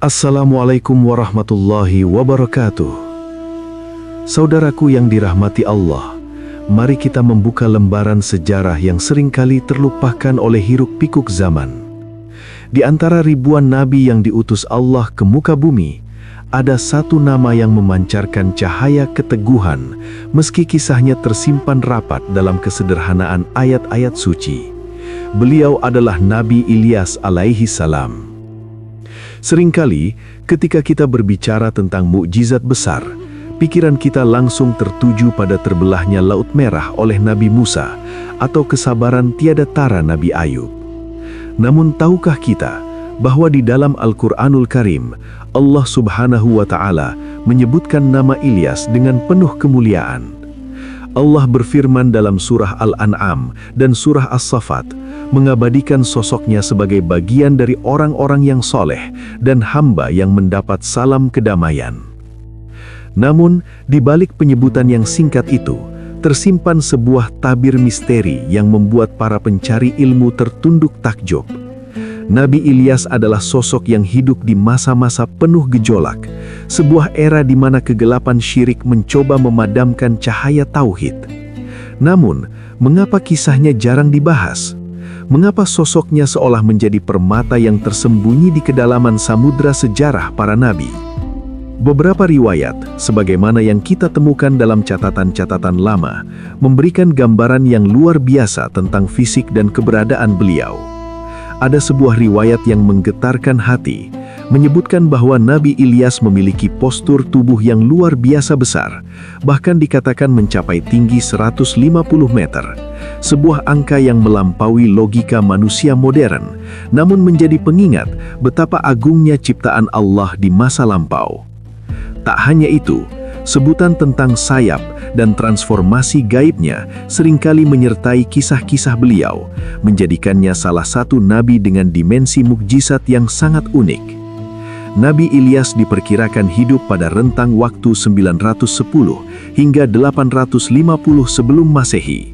Assalamualaikum warahmatullahi wabarakatuh. Saudaraku yang dirahmati Allah, mari kita membuka lembaran sejarah yang seringkali terlupakan oleh hiruk-pikuk zaman. Di antara ribuan nabi yang diutus Allah ke muka bumi, ada satu nama yang memancarkan cahaya keteguhan, meski kisahnya tersimpan rapat dalam kesederhanaan ayat-ayat suci. Beliau adalah Nabi Ilyas alaihi salam. Seringkali, ketika kita berbicara tentang mukjizat besar, pikiran kita langsung tertuju pada terbelahnya Laut Merah oleh Nabi Musa atau kesabaran tiada tara Nabi Ayub. Namun tahukah kita bahwa di dalam Al-Quranul Karim, Allah Subhanahu wa Ta'ala menyebutkan nama Ilyas dengan penuh kemuliaan. Allah berfirman dalam surah Al-An'am dan surah As-Saffat, mengabadikan sosoknya sebagai bagian dari orang-orang yang soleh dan hamba yang mendapat salam kedamaian. Namun, di balik penyebutan yang singkat itu, tersimpan sebuah tabir misteri yang membuat para pencari ilmu tertunduk takjub. Nabi Ilyas adalah sosok yang hidup di masa-masa penuh gejolak, sebuah era di mana kegelapan syirik mencoba memadamkan cahaya tauhid. Namun, mengapa kisahnya jarang dibahas? Mengapa sosoknya seolah menjadi permata yang tersembunyi di kedalaman samudra sejarah para nabi? Beberapa riwayat, sebagaimana yang kita temukan dalam catatan-catatan lama, memberikan gambaran yang luar biasa tentang fisik dan keberadaan beliau. Ada sebuah riwayat yang menggetarkan hati, menyebutkan bahwa Nabi Ilyas memiliki postur tubuh yang luar biasa besar, bahkan dikatakan mencapai tinggi 150 meter. Sebuah angka yang melampaui logika manusia modern, namun menjadi pengingat betapa agungnya ciptaan Allah di masa lampau. Tak hanya itu, sebutan tentang sayap dan transformasi gaibnya seringkali menyertai kisah-kisah beliau, menjadikannya salah satu nabi dengan dimensi mukjizat yang sangat unik. Nabi Ilyas diperkirakan hidup pada rentang waktu 910 hingga 850 sebelum Masehi.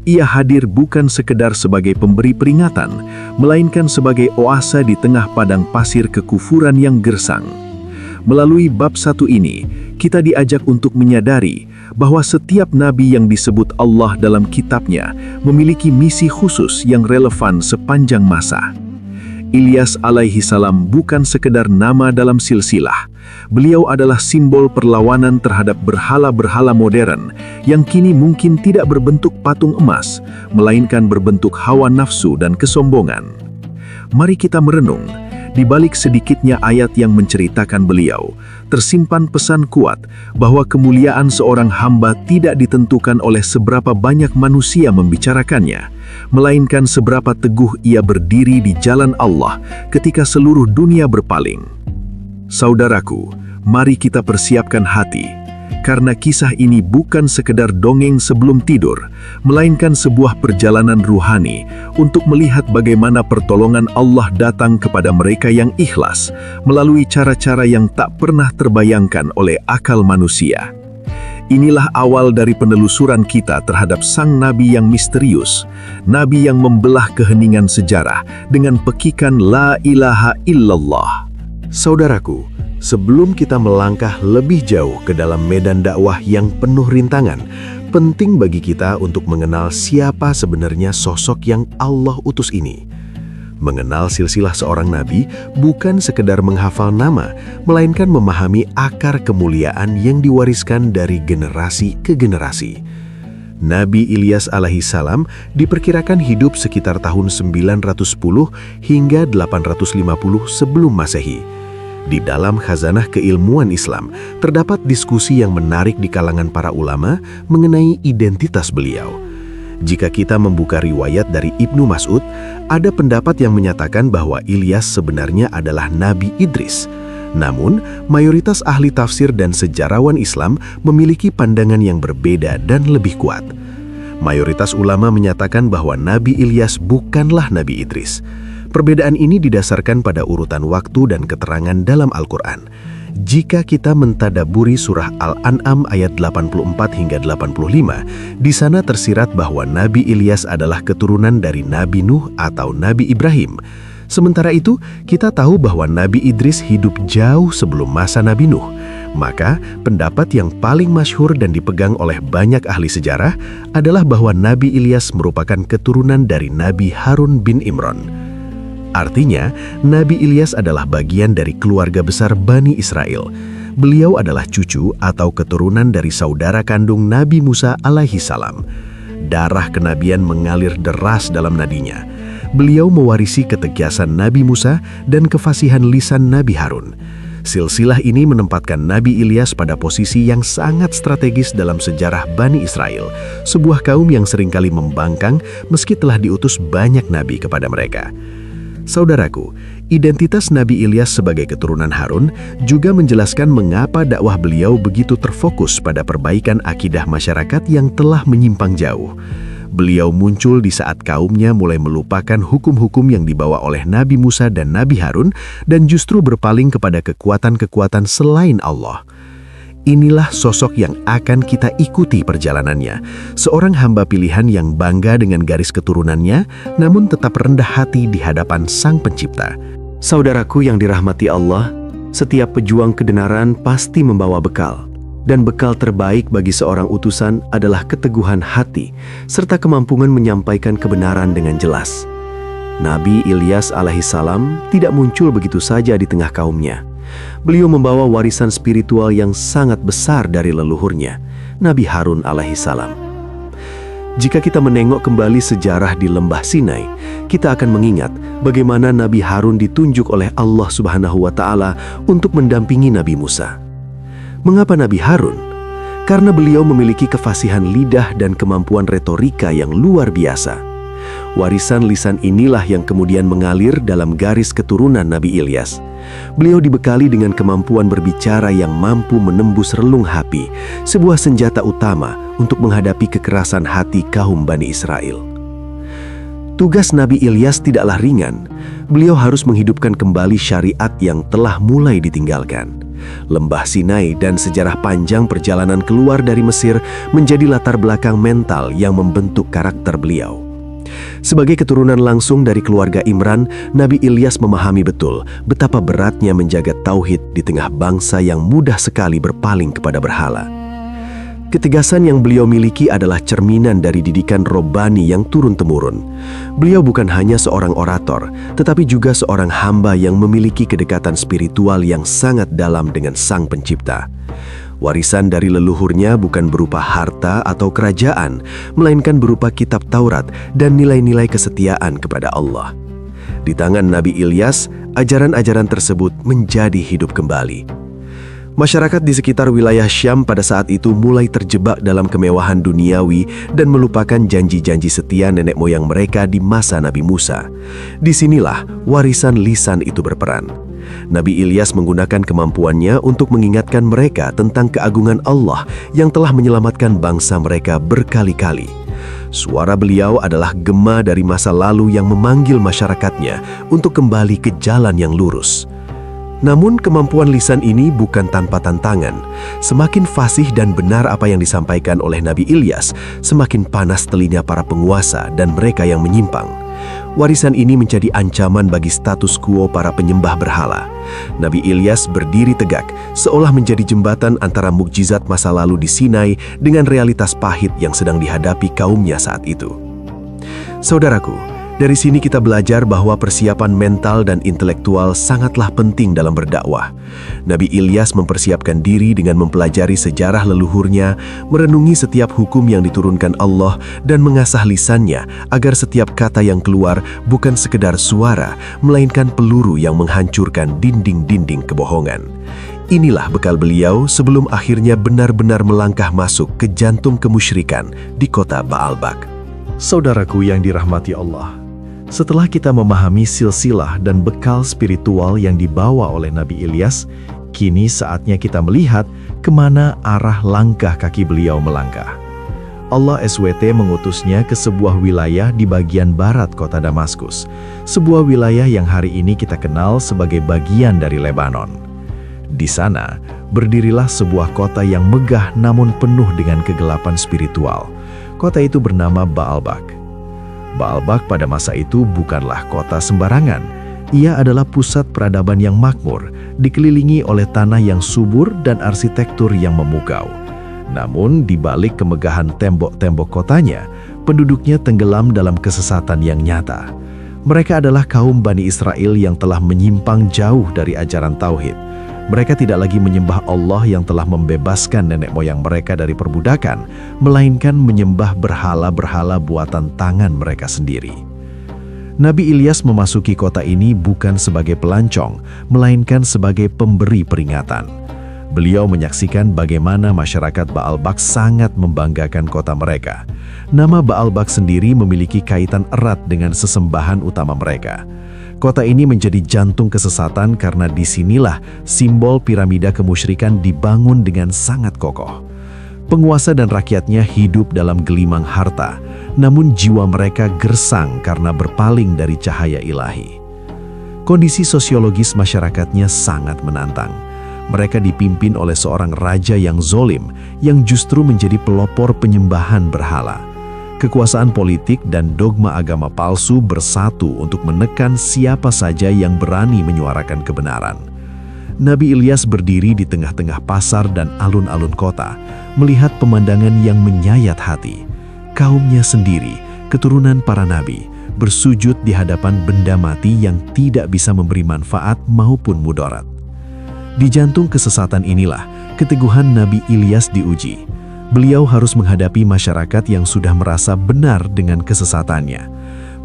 Ia hadir bukan sekedar sebagai pemberi peringatan, melainkan sebagai oase di tengah padang pasir kekufuran yang gersang. Melalui bab 1 ini, kita diajak untuk menyadari bahwa setiap nabi yang disebut Allah dalam kitabnya memiliki misi khusus yang relevan sepanjang masa. Ilyas alaihi salam bukan sekedar nama dalam silsilah. Beliau adalah simbol perlawanan terhadap berhala-berhala modern yang kini mungkin tidak berbentuk patung emas, melainkan berbentuk hawa nafsu dan kesombongan. Mari kita merenung. Di balik sedikitnya ayat yang menceritakan beliau, tersimpan pesan kuat bahwa kemuliaan seorang hamba tidak ditentukan oleh seberapa banyak manusia membicarakannya, melainkan seberapa teguh ia berdiri di jalan Allah ketika seluruh dunia berpaling. Saudaraku, mari kita persiapkan hati, karena kisah ini bukan sekedar dongeng sebelum tidur, melainkan sebuah perjalanan ruhani untuk melihat bagaimana pertolongan Allah datang kepada mereka yang ikhlas, melalui cara-cara yang tak pernah terbayangkan oleh akal manusia. Inilah awal dari penelusuran kita terhadap sang nabi yang misterius, nabi yang membelah keheningan sejarah dengan pekikan La ilaha illallah. Saudaraku, sebelum kita melangkah lebih jauh ke dalam medan dakwah yang penuh rintangan, penting bagi kita untuk mengenal siapa sebenarnya sosok yang Allah utus ini. Mengenal silsilah seorang nabi bukan sekedar menghafal nama, melainkan memahami akar kemuliaan yang diwariskan dari generasi ke generasi. Nabi Ilyas alaihi salam diperkirakan hidup sekitar tahun 910 hingga 850 sebelum Masehi. Di dalam khazanah keilmuan Islam, terdapat diskusi yang menarik di kalangan para ulama mengenai identitas beliau. Jika kita membuka riwayat dari Ibnu Mas'ud, ada pendapat yang menyatakan bahwa Ilyas sebenarnya adalah Nabi Idris. Namun, mayoritas ahli tafsir dan sejarawan Islam memiliki pandangan yang berbeda dan lebih kuat. Mayoritas ulama menyatakan bahwa Nabi Ilyas bukanlah Nabi Idris. Perbedaan ini didasarkan pada urutan waktu dan keterangan dalam Al-Quran. Jika kita mentadaburi surah Al-An'am ayat 84 hingga 85, di sana tersirat bahwa Nabi Ilyas adalah keturunan dari Nabi Nuh atau Nabi Ibrahim. Sementara itu, kita tahu bahwa Nabi Idris hidup jauh sebelum masa Nabi Nuh. Maka, pendapat yang paling masyhur dan dipegang oleh banyak ahli sejarah adalah bahwa Nabi Ilyas merupakan keturunan dari Nabi Harun bin Imran. Artinya, Nabi Ilyas adalah bagian dari keluarga besar Bani Israel. Beliau adalah cucu atau keturunan dari saudara kandung Nabi Musa alaihi salam. Darah kenabian mengalir deras dalam nadinya. Beliau mewarisi ketegasan Nabi Musa dan kefasihan lisan Nabi Harun. Silsilah ini menempatkan Nabi Ilyas pada posisi yang sangat strategis dalam sejarah Bani Israel, sebuah kaum yang seringkali membangkang meski telah diutus banyak nabi kepada mereka. Saudaraku, identitas Nabi Ilyas sebagai keturunan Harun juga menjelaskan mengapa dakwah beliau begitu terfokus pada perbaikan akidah masyarakat yang telah menyimpang jauh. Beliau muncul di saat kaumnya mulai melupakan hukum-hukum yang dibawa oleh Nabi Musa dan Nabi Harun dan justru berpaling kepada kekuatan-kekuatan selain Allah. Inilah sosok yang akan kita ikuti perjalanannya. Seorang hamba pilihan yang bangga dengan garis keturunannya, namun tetap rendah hati di hadapan Sang Pencipta. Saudaraku yang dirahmati Allah, setiap pejuang kebenaran pasti membawa bekal. Dan bekal terbaik bagi seorang utusan adalah keteguhan hati, serta kemampuan menyampaikan kebenaran dengan jelas. Nabi Ilyas alaihissalam tidak muncul begitu saja di tengah kaumnya. Beliau membawa warisan spiritual yang sangat besar dari leluhurnya, Nabi Harun alaihissalam. Jika kita menengok kembali sejarah di Lembah Sinai, kita akan mengingat bagaimana Nabi Harun ditunjuk oleh Allah Subhanahu wa Ta'ala untuk mendampingi Nabi Musa. Mengapa Nabi Harun? Karena beliau memiliki kefasihan lidah dan kemampuan retorika yang luar biasa. Warisan lisan inilah yang kemudian mengalir dalam garis keturunan Nabi Ilyas. Beliau dibekali dengan kemampuan berbicara yang mampu menembus relung hati, sebuah senjata utama untuk menghadapi kekerasan hati kaum Bani Israel. Tugas Nabi Ilyas tidaklah ringan. Beliau harus menghidupkan kembali syariat yang telah mulai ditinggalkan. Lembah Sinai dan sejarah panjang perjalanan keluar dari Mesir menjadi latar belakang mental yang membentuk karakter beliau. Sebagai keturunan langsung dari keluarga Imran, Nabi Ilyas memahami betul betapa beratnya menjaga tauhid di tengah bangsa yang mudah sekali berpaling kepada berhala. Ketegasan yang beliau miliki adalah cerminan dari didikan robbani yang turun-temurun. Beliau bukan hanya seorang orator, tetapi juga seorang hamba yang memiliki kedekatan spiritual yang sangat dalam dengan Sang Pencipta. Warisan dari leluhurnya bukan berupa harta atau kerajaan, melainkan berupa kitab Taurat dan nilai-nilai kesetiaan kepada Allah. Di tangan Nabi Ilyas, ajaran-ajaran tersebut menjadi hidup kembali. Masyarakat di sekitar wilayah Syam pada saat itu mulai terjebak dalam kemewahan duniawi dan melupakan janji-janji setia nenek moyang mereka di masa Nabi Musa. Disinilah warisan lisan itu berperan. Nabi Ilyas menggunakan kemampuannya untuk mengingatkan mereka tentang keagungan Allah yang telah menyelamatkan bangsa mereka berkali-kali. Suara beliau adalah gema dari masa lalu yang memanggil masyarakatnya untuk kembali ke jalan yang lurus. Namun kemampuan lisan ini bukan tanpa tantangan. Semakin fasih dan benar apa yang disampaikan oleh Nabi Ilyas, semakin panas telinga para penguasa dan mereka yang menyimpang. Warisan ini menjadi ancaman bagi status quo para penyembah berhala. Nabi Ilyas berdiri tegak, seolah menjadi jembatan antara mukjizat masa lalu di Sinai dengan realitas pahit yang sedang dihadapi kaumnya saat itu. Saudaraku, dari sini kita belajar bahwa persiapan mental dan intelektual sangatlah penting dalam berdakwah. Nabi Ilyas mempersiapkan diri dengan mempelajari sejarah leluhurnya, merenungi setiap hukum yang diturunkan Allah, dan mengasah lisannya agar setiap kata yang keluar bukan sekedar suara, melainkan peluru yang menghancurkan dinding-dinding kebohongan. Inilah bekal beliau sebelum akhirnya benar-benar melangkah masuk ke jantung kemusyrikan di kota Baalbak. Saudaraku yang dirahmati Allah, setelah kita memahami silsilah dan bekal spiritual yang dibawa oleh Nabi Ilyas, kini saatnya kita melihat kemana arah langkah kaki beliau melangkah. Allah SWT mengutusnya ke sebuah wilayah di bagian barat kota Damaskus, sebuah wilayah yang hari ini kita kenal sebagai bagian dari Lebanon. Di sana, berdirilah sebuah kota yang megah namun penuh dengan kegelapan spiritual. Kota itu bernama Baalbak. Baalbak pada masa itu bukanlah kota sembarangan. Ia adalah pusat peradaban yang makmur, dikelilingi oleh tanah yang subur dan arsitektur yang memukau. Namun, di balik kemegahan tembok-tembok kotanya, penduduknya tenggelam dalam kesesatan yang nyata. Mereka adalah kaum Bani Israel yang telah menyimpang jauh dari ajaran tauhid. Mereka tidak lagi menyembah Allah yang telah membebaskan nenek moyang mereka dari perbudakan, melainkan menyembah berhala-berhala buatan tangan mereka sendiri. Nabi Ilyas memasuki kota ini bukan sebagai pelancong, melainkan sebagai pemberi peringatan. Beliau menyaksikan bagaimana masyarakat Baalbak sangat membanggakan kota mereka. Nama Baalbak sendiri memiliki kaitan erat dengan sesembahan utama mereka. Kota ini menjadi jantung kesesatan karena disinilah simbol piramida kemusyrikan dibangun dengan sangat kokoh. Penguasa dan rakyatnya hidup dalam gelimang harta, namun jiwa mereka gersang karena berpaling dari cahaya ilahi. Kondisi sosiologis masyarakatnya sangat menantang. Mereka dipimpin oleh seorang raja yang zolim, yang justru menjadi pelopor penyembahan berhala. Kekuasaan politik dan dogma agama palsu bersatu untuk menekan siapa saja yang berani menyuarakan kebenaran. Nabi Ilyas berdiri di tengah-tengah pasar dan alun-alun kota, melihat pemandangan yang menyayat hati. Kaumnya sendiri, keturunan para nabi, bersujud di hadapan benda mati yang tidak bisa memberi manfaat maupun mudarat. Di jantung kesesatan inilah, keteguhan Nabi Ilyas diuji. Beliau harus menghadapi masyarakat yang sudah merasa benar dengan kesesatannya.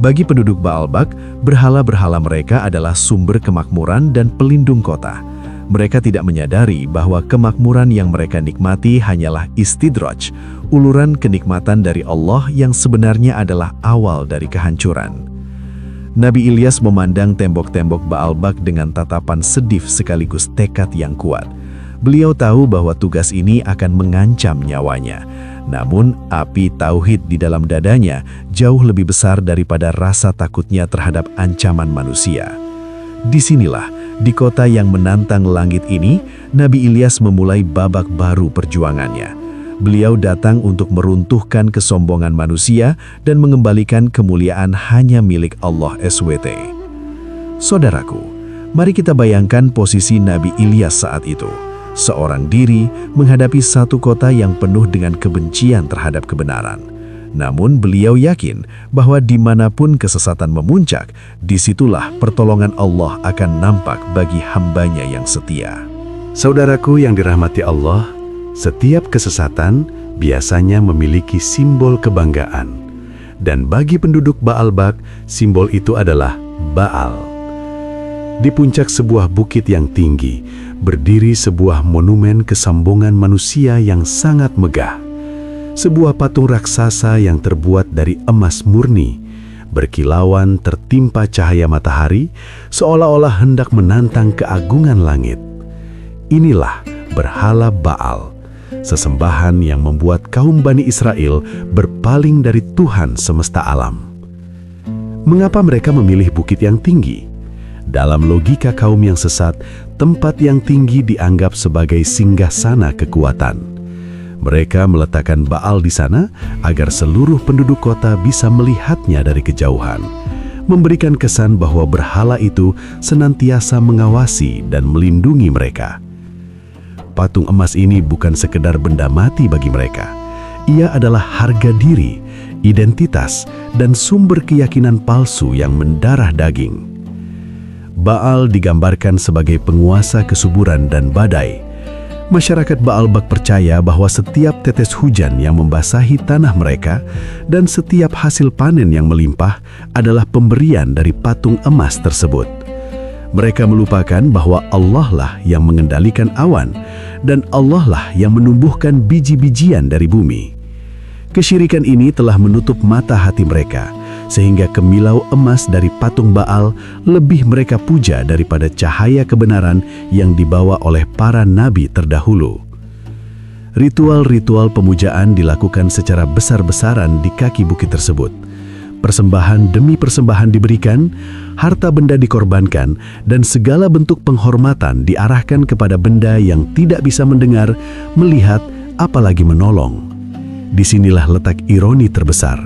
Bagi penduduk Baalbak, berhala-berhala mereka adalah sumber kemakmuran dan pelindung kota. Mereka tidak menyadari bahwa kemakmuran yang mereka nikmati hanyalah istidraj, uluran kenikmatan dari Allah yang sebenarnya adalah awal dari kehancuran. Nabi Ilyas memandang tembok-tembok Baalbak dengan tatapan sedif sekaligus tekad yang kuat. Beliau tahu bahwa tugas ini akan mengancam nyawanya. Namun, api tauhid di dalam dadanya jauh lebih besar daripada rasa takutnya terhadap ancaman manusia. Disinilah, di kota yang menantang langit ini, Nabi Ilyas memulai babak baru perjuangannya. Beliau datang untuk meruntuhkan kesombongan manusia dan mengembalikan kemuliaan hanya milik Allah SWT. Saudaraku, mari kita bayangkan posisi Nabi Ilyas saat itu. Seorang diri menghadapi satu kota yang penuh dengan kebencian terhadap kebenaran. Namun beliau yakin bahwa dimanapun kesesatan memuncak, disitulah pertolongan Allah akan nampak bagi hambanya yang setia. Saudaraku yang dirahmati Allah, setiap kesesatan biasanya memiliki simbol kebanggaan. Dan bagi penduduk Baalbak, simbol itu adalah Baal. Di puncak sebuah bukit yang tinggi, berdiri sebuah monumen kesombongan manusia yang sangat megah. Sebuah patung raksasa yang terbuat dari emas murni, berkilauan tertimpa cahaya matahari, seolah-olah hendak menantang keagungan langit. Inilah berhala Baal, sesembahan yang membuat kaum Bani Israel berpaling dari Tuhan semesta alam. Mengapa mereka memilih bukit yang tinggi? Dalam logika kaum yang sesat, tempat yang tinggi dianggap sebagai singgasana kekuatan. Mereka meletakkan Baal di sana agar seluruh penduduk kota bisa melihatnya dari kejauhan, memberikan kesan bahwa berhala itu senantiasa mengawasi dan melindungi mereka. Patung emas ini bukan sekedar benda mati bagi mereka. Ia adalah harga diri, identitas, dan sumber keyakinan palsu yang mendarah daging. Baal digambarkan sebagai penguasa kesuburan dan badai. Masyarakat Baalbak percaya bahwa setiap tetes hujan yang membasahi tanah mereka dan setiap hasil panen yang melimpah adalah pemberian dari patung emas tersebut. Mereka melupakan bahwa Allah lah yang mengendalikan awan dan Allah lah yang menumbuhkan biji-bijian dari bumi. Kesyirikan ini telah menutup mata hati mereka, sehingga kemilau emas dari patung Baal lebih mereka puja daripada cahaya kebenaran yang dibawa oleh para nabi terdahulu. Ritual-ritual pemujaan dilakukan secara besar-besaran di kaki bukit tersebut. Persembahan demi persembahan diberikan, harta benda dikorbankan, dan segala bentuk penghormatan diarahkan kepada benda yang tidak bisa mendengar, melihat, apalagi menolong. Disinilah letak ironi terbesar.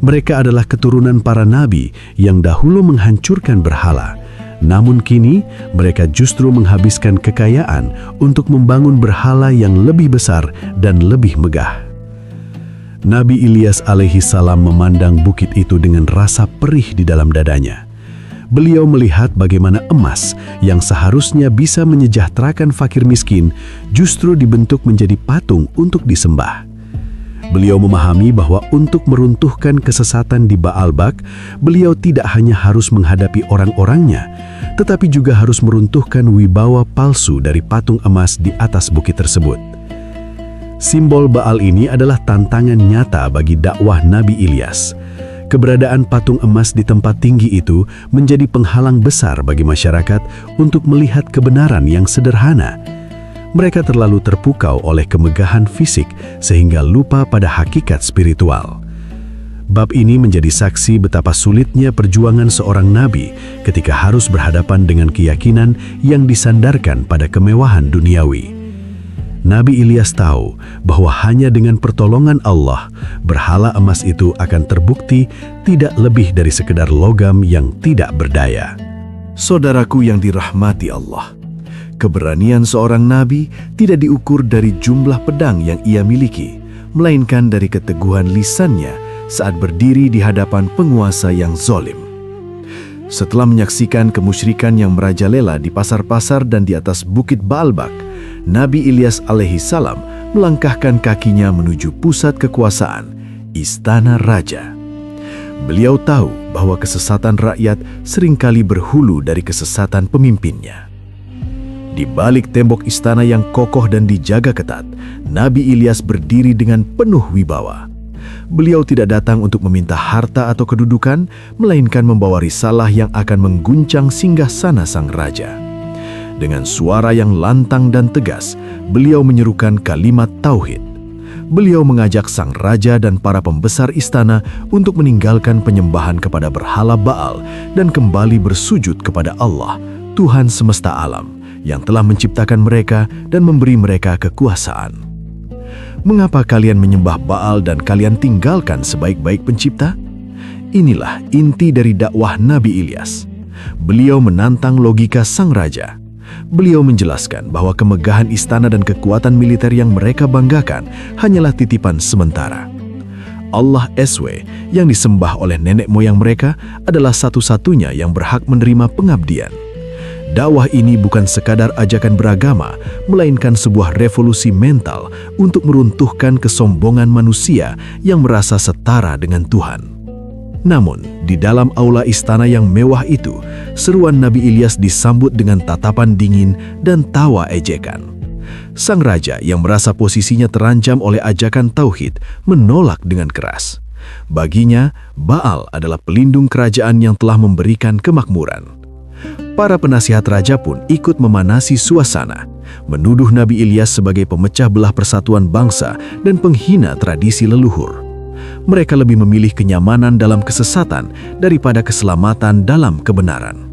Mereka adalah keturunan para nabi yang dahulu menghancurkan berhala. Namun kini, mereka justru menghabiskan kekayaan untuk membangun berhala yang lebih besar dan lebih megah. Nabi Ilyas alaihi salam memandang bukit itu dengan rasa perih di dalam dadanya. Beliau melihat bagaimana emas yang seharusnya bisa menyejahterakan fakir miskin justru dibentuk menjadi patung untuk disembah. Beliau memahami bahwa untuk meruntuhkan kesesatan di Baalbak, beliau tidak hanya harus menghadapi orang-orangnya, tetapi juga harus meruntuhkan wibawa palsu dari patung emas di atas bukit tersebut. Simbol Baal ini adalah tantangan nyata bagi dakwah Nabi Ilyas. Keberadaan patung emas di tempat tinggi itu menjadi penghalang besar bagi masyarakat untuk melihat kebenaran yang sederhana. Mereka terlalu terpukau oleh kemegahan fisik sehingga lupa pada hakikat spiritual. Bab ini menjadi saksi betapa sulitnya perjuangan seorang nabi ketika harus berhadapan dengan keyakinan yang disandarkan pada kemewahan duniawi. Nabi Ilyas tahu bahwa hanya dengan pertolongan Allah, berhala emas itu akan terbukti tidak lebih dari sekedar logam yang tidak berdaya. Saudaraku yang dirahmati Allah, keberanian seorang nabi tidak diukur dari jumlah pedang yang ia miliki, melainkan dari keteguhan lisannya saat berdiri di hadapan penguasa yang zalim. Setelah menyaksikan kemusyrikan yang merajalela di pasar-pasar dan di atas bukit Baalbak, Nabi Ilyas alaihi salam melangkahkan kakinya menuju pusat kekuasaan, istana raja. Beliau tahu bahwa kesesatan rakyat seringkali berhulu dari kesesatan pemimpinnya. Di balik tembok istana yang kokoh dan dijaga ketat, Nabi Ilyas berdiri dengan penuh wibawa. Beliau tidak datang untuk meminta harta atau kedudukan, melainkan membawa risalah yang akan mengguncang singgasana sang raja. Dengan suara yang lantang dan tegas, beliau menyerukan kalimat tauhid. Beliau mengajak sang raja dan para pembesar istana untuk meninggalkan penyembahan kepada berhala Baal dan kembali bersujud kepada Allah, Tuhan semesta alam, yang telah menciptakan mereka dan memberi mereka kekuasaan. Mengapa kalian menyembah Baal dan kalian tinggalkan sebaik-baik pencipta? Inilah inti dari dakwah Nabi Ilyas. Beliau menantang logika sang raja. Beliau menjelaskan bahwa kemegahan istana dan kekuatan militer yang mereka banggakan hanyalah titipan sementara. Allah SW yang disembah oleh nenek moyang mereka adalah satu-satunya yang berhak menerima pengabdian. Dakwah ini bukan sekadar ajakan beragama, melainkan sebuah revolusi mental untuk meruntuhkan kesombongan manusia yang merasa setara dengan Tuhan. Namun, di dalam aula istana yang mewah itu, seruan Nabi Ilyas disambut dengan tatapan dingin dan tawa ejekan. Sang raja yang merasa posisinya terancam oleh ajakan tauhid menolak dengan keras. Baginya, Baal adalah pelindung kerajaan yang telah memberikan kemakmuran. Para penasihat raja pun ikut memanasi suasana, menuduh Nabi Ilyas sebagai pemecah belah persatuan bangsa dan penghina tradisi leluhur. Mereka lebih memilih kenyamanan dalam kesesatan daripada keselamatan dalam kebenaran.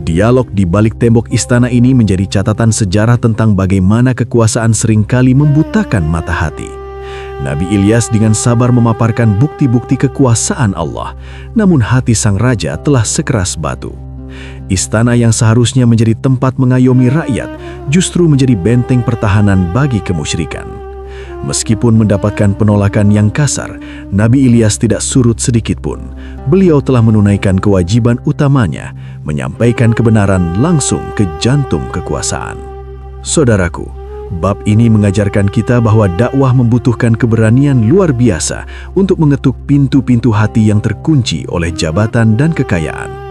Dialog di balik tembok istana ini menjadi catatan sejarah tentang bagaimana kekuasaan seringkali membutakan mata hati. Nabi Ilyas dengan sabar memaparkan bukti-bukti kekuasaan Allah, namun hati sang raja telah sekeras batu. Istana yang seharusnya menjadi tempat mengayomi rakyat justru menjadi benteng pertahanan bagi kemusyrikan. Meskipun mendapatkan penolakan yang kasar, Nabi Ilyas tidak surut sedikit pun. Beliau telah menunaikan kewajiban utamanya, menyampaikan kebenaran langsung ke jantung kekuasaan. Saudaraku, bab ini mengajarkan kita bahwa dakwah membutuhkan keberanian luar biasa untuk mengetuk pintu-pintu hati yang terkunci oleh jabatan dan kekayaan.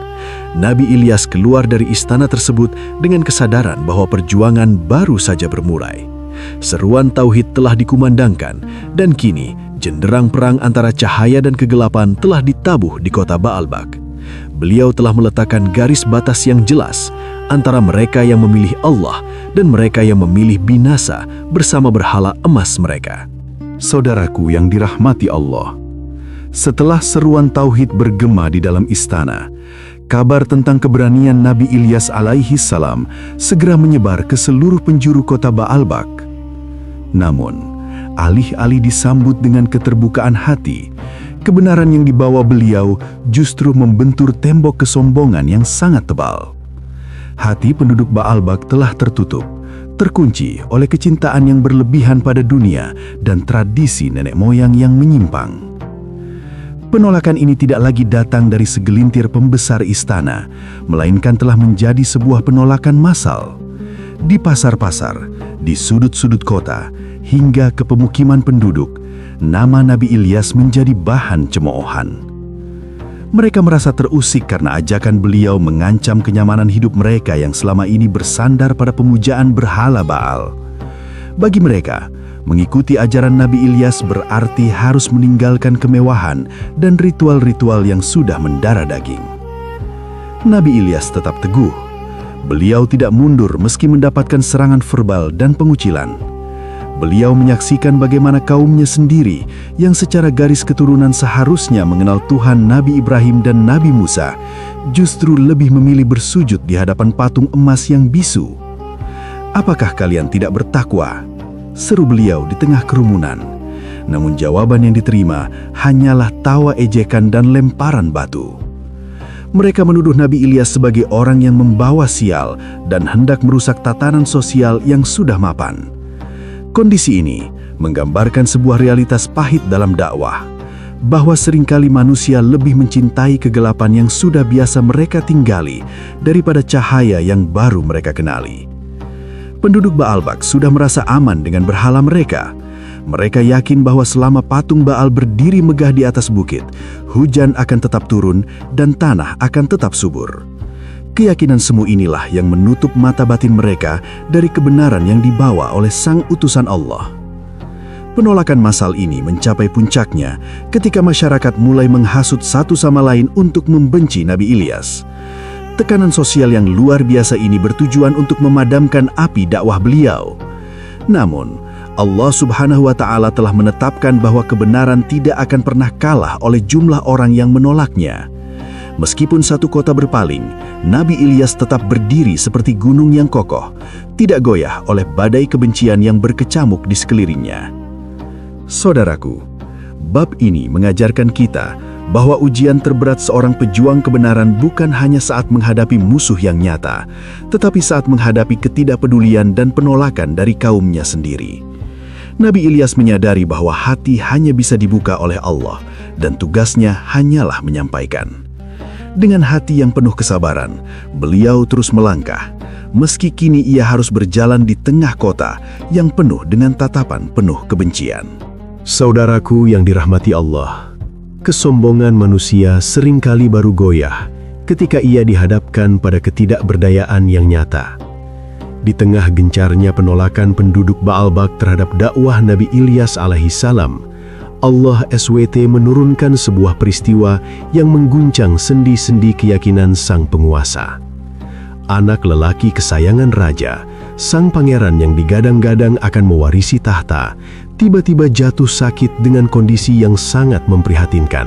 Nabi Ilyas keluar dari istana tersebut dengan kesadaran bahwa perjuangan baru saja bermulai. Seruan tauhid telah dikumandangkan, dan kini jenderang perang antara cahaya dan kegelapan telah ditabuh di kota Baalbak. Beliau telah meletakkan garis batas yang jelas antara mereka yang memilih Allah dan mereka yang memilih binasa bersama berhala emas mereka. Saudaraku yang dirahmati Allah, setelah seruan tauhid bergema di dalam istana, kabar tentang keberanian Nabi Ilyas alaihi salam segera menyebar ke seluruh penjuru kota Baalbak. Namun, alih-alih disambut dengan keterbukaan hati, kebenaran yang dibawa beliau justru membentur tembok kesombongan yang sangat tebal. Hati penduduk Baalbak telah tertutup, terkunci oleh kecintaan yang berlebihan pada dunia dan tradisi nenek moyang yang menyimpang. Penolakan ini tidak lagi datang dari segelintir pembesar istana, melainkan telah menjadi sebuah penolakan massal. Di pasar-pasar, di sudut-sudut kota, hingga ke pemukiman penduduk, nama Nabi Ilyas menjadi bahan cemoohan. Mereka merasa terusik karena ajakan beliau mengancam kenyamanan hidup mereka yang selama ini bersandar pada pemujaan berhala Baal. Bagi mereka, mengikuti ajaran Nabi Ilyas berarti harus meninggalkan kemewahan dan ritual-ritual yang sudah mendarah daging. Nabi Ilyas tetap teguh. Beliau tidak mundur meski mendapatkan serangan verbal dan pengucilan. Beliau menyaksikan bagaimana kaumnya sendiri yang secara garis keturunan seharusnya mengenal Tuhan Nabi Ibrahim dan Nabi Musa, justru lebih memilih bersujud di hadapan patung emas yang bisu. "Apakah kalian tidak bertakwa?" seru beliau di tengah kerumunan. Namun jawaban yang diterima hanyalah tawa ejekan dan lemparan batu. Mereka menuduh Nabi Ilyas sebagai orang yang membawa sial dan hendak merusak tatanan sosial yang sudah mapan. Kondisi ini menggambarkan sebuah realitas pahit dalam dakwah, bahwa seringkali manusia lebih mencintai kegelapan yang sudah biasa mereka tinggali daripada cahaya yang baru mereka kenali. Penduduk Baalbak sudah merasa aman dengan berhala mereka. Mereka yakin bahwa selama patung Baal berdiri megah di atas bukit, hujan akan tetap turun dan tanah akan tetap subur. Keyakinan semu inilah yang menutup mata batin mereka dari kebenaran yang dibawa oleh sang utusan Allah. Penolakan massal ini mencapai puncaknya ketika masyarakat mulai menghasut satu sama lain untuk membenci Nabi Ilyas. Tekanan sosial yang luar biasa ini bertujuan untuk memadamkan api dakwah beliau. Namun, Allah Subhanahu wa Ta'ala telah menetapkan bahwa kebenaran tidak akan pernah kalah oleh jumlah orang yang menolaknya. Meskipun satu kota berpaling, Nabi Ilyas tetap berdiri seperti gunung yang kokoh, tidak goyah oleh badai kebencian yang berkecamuk di sekelilingnya. Saudaraku, bab ini mengajarkan kita bahwa ujian terberat seorang pejuang kebenaran bukan hanya saat menghadapi musuh yang nyata, tetapi saat menghadapi ketidakpedulian dan penolakan dari kaumnya sendiri. Nabi Ilyas menyadari bahwa hati hanya bisa dibuka oleh Allah, dan tugasnya hanyalah menyampaikan. Dengan hati yang penuh kesabaran, beliau terus melangkah, meski kini ia harus berjalan di tengah kota yang penuh dengan tatapan penuh kebencian. Saudaraku yang dirahmati Allah, kesombongan manusia seringkali baru goyah ketika ia dihadapkan pada ketidakberdayaan yang nyata. Di tengah gencarnya penolakan penduduk Baalbak terhadap dakwah Nabi Ilyas alaihissalam, Allah SWT menurunkan sebuah peristiwa yang mengguncang sendi-sendi keyakinan sang penguasa. Anak lelaki kesayangan raja, sang pangeran yang digadang-gadang akan mewarisi tahta, tiba-tiba jatuh sakit dengan kondisi yang sangat memprihatinkan.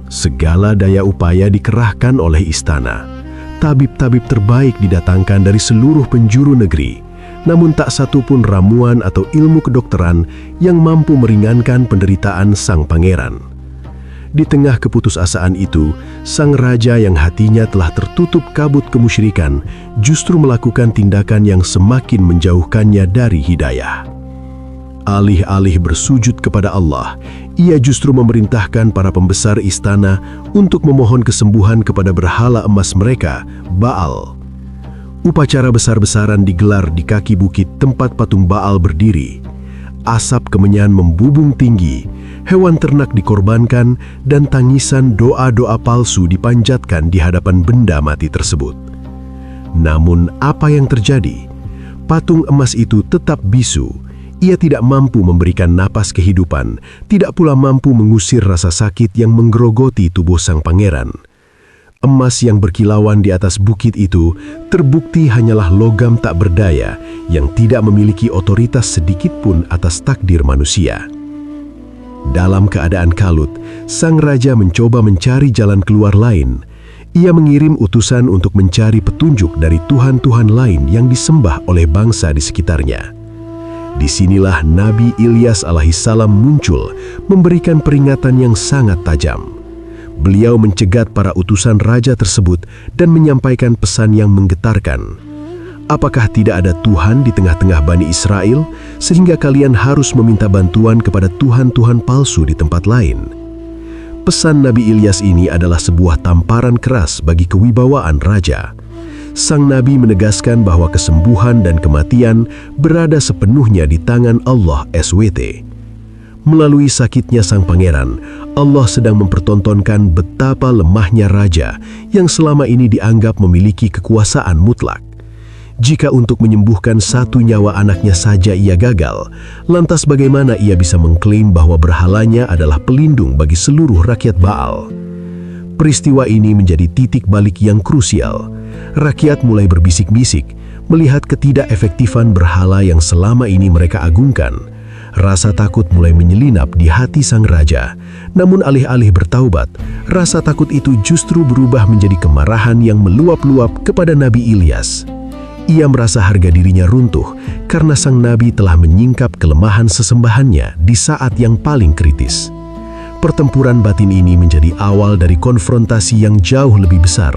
Segala daya upaya dikerahkan oleh istana. Tabib-tabib terbaik didatangkan dari seluruh penjuru negeri, namun tak satu pun ramuan atau ilmu kedokteran yang mampu meringankan penderitaan sang pangeran. Di tengah keputusasaan itu, sang raja yang hatinya telah tertutup kabut kemusyrikan justru melakukan tindakan yang semakin menjauhkannya dari hidayah. Alih-alih bersujud kepada Allah, ia justru memerintahkan para pembesar istana untuk memohon kesembuhan kepada berhala emas mereka, Baal. Upacara besar-besaran digelar di kaki bukit tempat patung Baal berdiri. Asap kemenyan membubung tinggi, hewan ternak dikorbankan, dan tangisan doa-doa palsu dipanjatkan di hadapan benda mati tersebut. Namun apa yang terjadi? Patung emas itu tetap bisu. Ia tidak mampu memberikan napas kehidupan, tidak pula mampu mengusir rasa sakit yang menggerogoti tubuh sang pangeran. Emas yang berkilauan di atas bukit itu terbukti hanyalah logam tak berdaya yang tidak memiliki otoritas sedikit pun atas takdir manusia. Dalam keadaan kalut, sang raja mencoba mencari jalan keluar lain. Ia mengirim utusan untuk mencari petunjuk dari tuhan-tuhan lain yang disembah oleh bangsa di sekitarnya. Disinilah Nabi Ilyas alaihissalam muncul, memberikan peringatan yang sangat tajam. Beliau mencegat para utusan raja tersebut dan menyampaikan pesan yang menggetarkan. Apakah tidak ada Tuhan di tengah-tengah Bani Israel, sehingga kalian harus meminta bantuan kepada tuhan-tuhan palsu di tempat lain? Pesan Nabi Ilyas ini adalah sebuah tamparan keras bagi kewibawaan raja. Sang Nabi menegaskan bahwa kesembuhan dan kematian berada sepenuhnya di tangan Allah SWT. Melalui sakitnya sang pangeran, Allah sedang mempertontonkan betapa lemahnya raja yang selama ini dianggap memiliki kekuasaan mutlak. Jika untuk menyembuhkan satu nyawa anaknya saja ia gagal, lantas bagaimana ia bisa mengklaim bahwa berhalanya adalah pelindung bagi seluruh rakyat Baal? Peristiwa ini menjadi titik balik yang krusial. Rakyat mulai berbisik-bisik melihat ketidakefektifan berhala yang selama ini mereka agungkan. Rasa takut mulai menyelinap di hati sang raja. Namun alih-alih bertaubat, rasa takut itu justru berubah menjadi kemarahan yang meluap-luap kepada Nabi Ilyas. Ia merasa harga dirinya runtuh karena sang nabi telah menyingkap kelemahan sesembahannya di saat yang paling kritis. Pertempuran batin ini menjadi awal dari konfrontasi yang jauh lebih besar,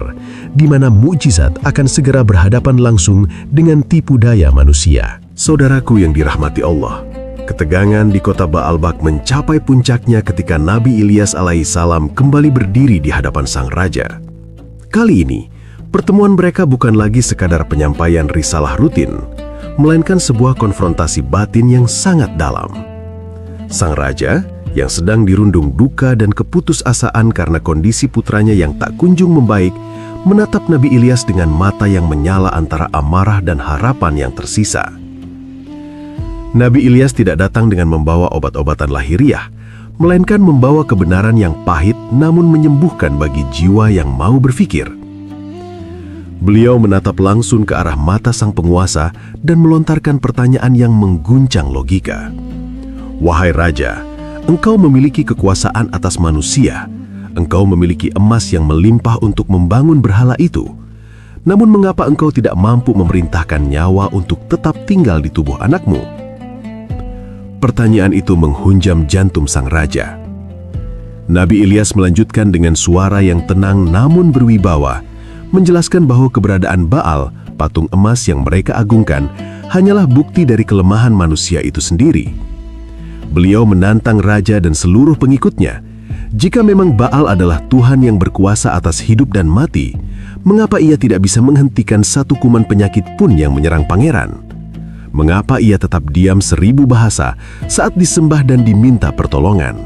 di mana mukjizat akan segera berhadapan langsung dengan tipu daya manusia. Saudaraku yang dirahmati Allah, ketegangan di kota Baalbak mencapai puncaknya ketika Nabi Ilyas alaihissalam kembali berdiri di hadapan sang raja. Kali ini, pertemuan mereka bukan lagi sekadar penyampaian risalah rutin, melainkan sebuah konfrontasi batin yang sangat dalam. Sang raja, yang sedang dirundung duka dan keputusasaan karena kondisi putranya yang tak kunjung membaik, menatap Nabi Ilyas dengan mata yang menyala antara amarah dan harapan yang tersisa. Nabi Ilyas tidak datang dengan membawa obat-obatan lahiriah, melainkan membawa kebenaran yang pahit namun menyembuhkan bagi jiwa yang mau berpikir. Beliau menatap langsung ke arah mata sang penguasa dan melontarkan pertanyaan yang mengguncang logika. Wahai raja, engkau memiliki kekuasaan atas manusia. Engkau memiliki emas yang melimpah untuk membangun berhala itu. Namun mengapa engkau tidak mampu memerintahkan nyawa untuk tetap tinggal di tubuh anakmu? Pertanyaan itu menghunjam jantung sang raja. Nabi Ilyas melanjutkan dengan suara yang tenang namun berwibawa, menjelaskan bahwa keberadaan Baal, patung emas yang mereka agungkan, hanyalah bukti dari kelemahan manusia itu sendiri. Beliau menantang raja dan seluruh pengikutnya. Jika memang Baal adalah Tuhan yang berkuasa atas hidup dan mati, mengapa ia tidak bisa menghentikan satu kuman penyakit pun yang menyerang pangeran? Mengapa ia tetap diam 1000 bahasa saat disembah dan diminta pertolongan?